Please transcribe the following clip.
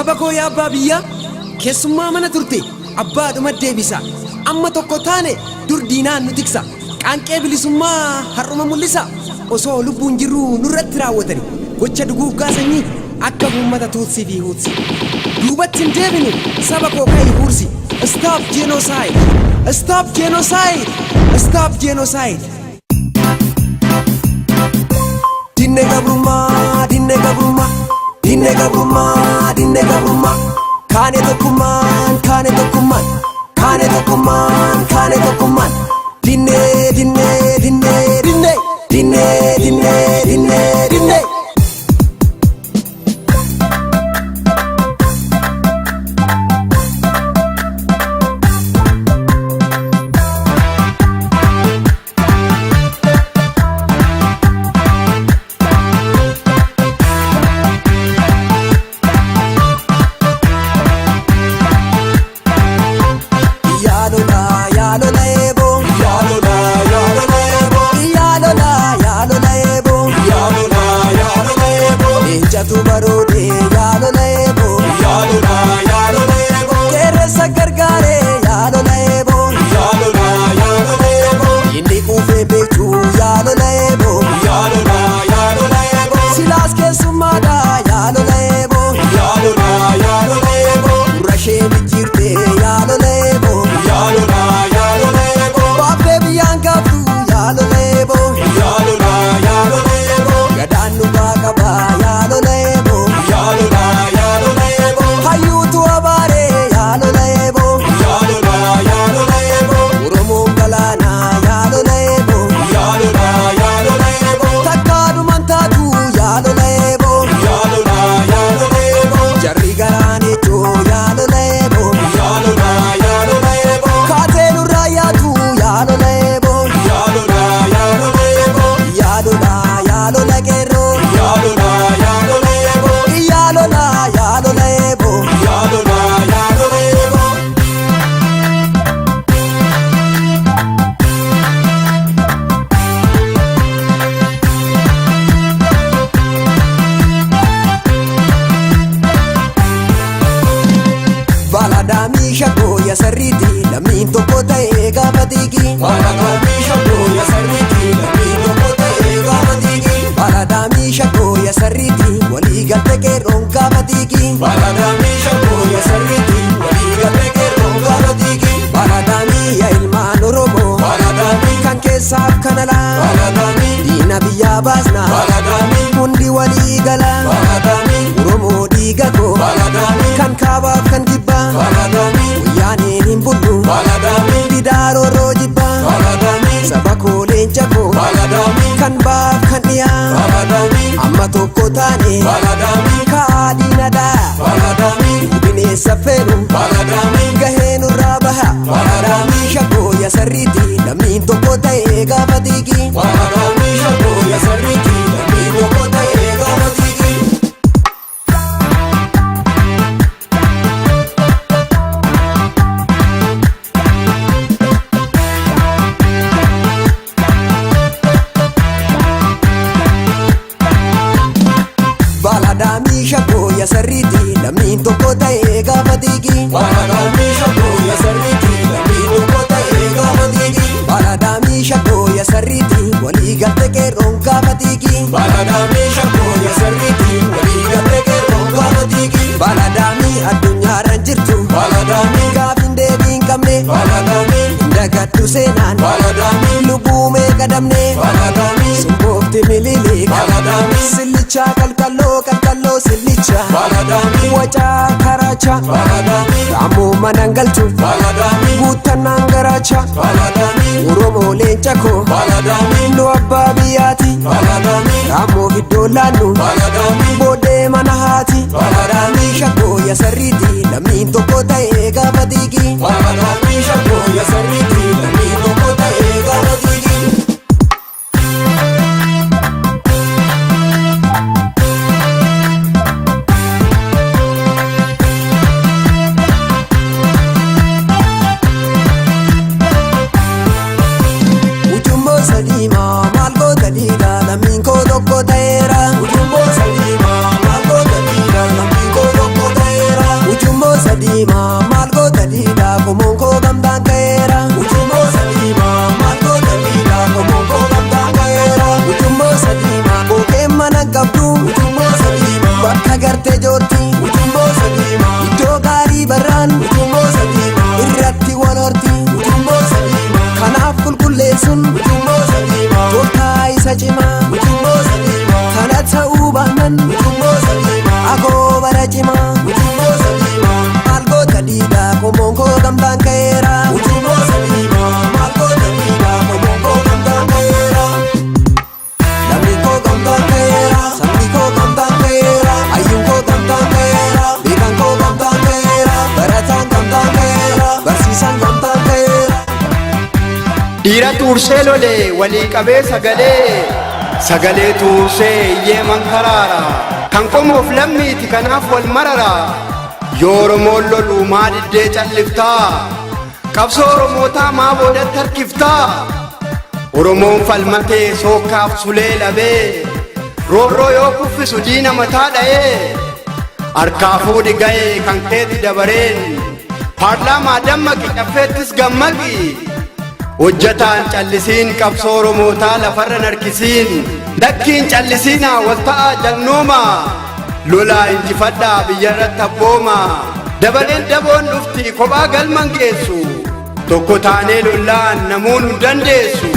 Sabako ya babiya kesumma mana turte abba duma deebisa amma tokko taane dur diinaan nu tiksa qaanqee bilisummaa har'uma mul'isa osoo lubbuun jirru nurratti raawwatani gocha duguuggaa sanyii akka uummata tuutsi fi huutsi duubatti hin deebinu saba koo kai hursi stop genocide stop genocide stop genocide dinne gabruma dinne gabruma dinne gabruma dinne gabruma kane dokuman kane dokuman kane dokuman kane dokuman dinne dinne dinne dinne dinne dinne dinne dinne sarriti lammiin tokko ta'ee gaafa tiki baladamii shakkoo ya sarriti lammiin tokko ta'ee gaafa tiki baladamii shakkoo ya sarriti walii galte qeerroon gaafa tiki baladamii shakkoo ya sarriti walii galte qeerroon gaafa tiki baladamii ya ilmaan oromoo baladamii kan keessaaf kan alaa baladamii diina biyyaa baasna baladamii hundi walii gala baladamii oromoo dhiiga koo baladamii kan kaabaaf kan kibbaa baladamii yaaniin bullu baladamii didaaroo roojibba baladamii saba koo leenca koo baladamii kan baaf kan dhiyaa baladamii amma tokko taane baladamii kaadhiinadhaa baladamii bineensa feenu baladamii gahee nurraa baha baladamii shakkoo ya sarriti lammiin tokko ta'ee gaafa tiki baladamii shakkoo ya sarriti lammiin tokko ta'ee gaafa tiki baladamii shakkoo ya sarriti lammiin tokko ta'ee gaafa tiki baladamii shakkoo ya sarriti lammiin tokko ta'ee gaafa tiki baladamii shakkoo ya sarriti walii galte qeerroon gaafa tiki baladamii shakkoo ya sarriti walii galte qeerroon gaafa tiki baladamii addunyaarra jirtu baladamii gaafin deebii hin qabne baladamii dagattu seenaan baladamii lubbuu meeqa dhabne baladamii sumboofti mililik baladamii sillichaa qalqalloo qalqalloo sillicha baladamii wacaa karacha baladamii ammoo manan galchu baladamii guuttannaan garacha baladamii oromoo leenca koo baladamii nu abbaa biyyaati baladamii ammoo iddoo laannu baladamii booddee mana haati baladamii shakkoo ya sarriti lammiin tokko ta'ee gaafa tiki baladamii shakkoo ya sarriti lammiin tokko ta'ee gaafa tiki Salima malko dalila lammiin koo tokko ta'eera ujummoo salima malko dalila lammiin koo tokko ta'eera xuursee lolee walii qabee sagalee tuursee iyyee mankaraara kan qomoof lammiiti kanaaf wal marara yoo Oromoon loluu maa diddee calliftaa qabsoo Oromootaa maa boodatti harkiftaa Oromoon falmatee sookkaaf sulee labee roorroo yoo kuffisu diina mataa dha'ee harkaa fuudhi ga'ee kan keetti dabareen paarlaamaa dammaqi caffeettis gammaqi hojjataan callisiin qabsoo Oromootaa lafarra narkisiin dakkiin callisiinaa wal ta'aa jalnooma lolaa injifadhaa biyyarratti abbooma dabaleen daboon dhufti kophaa galman geessu tokko taanee lollaan namuun hin dandeessu.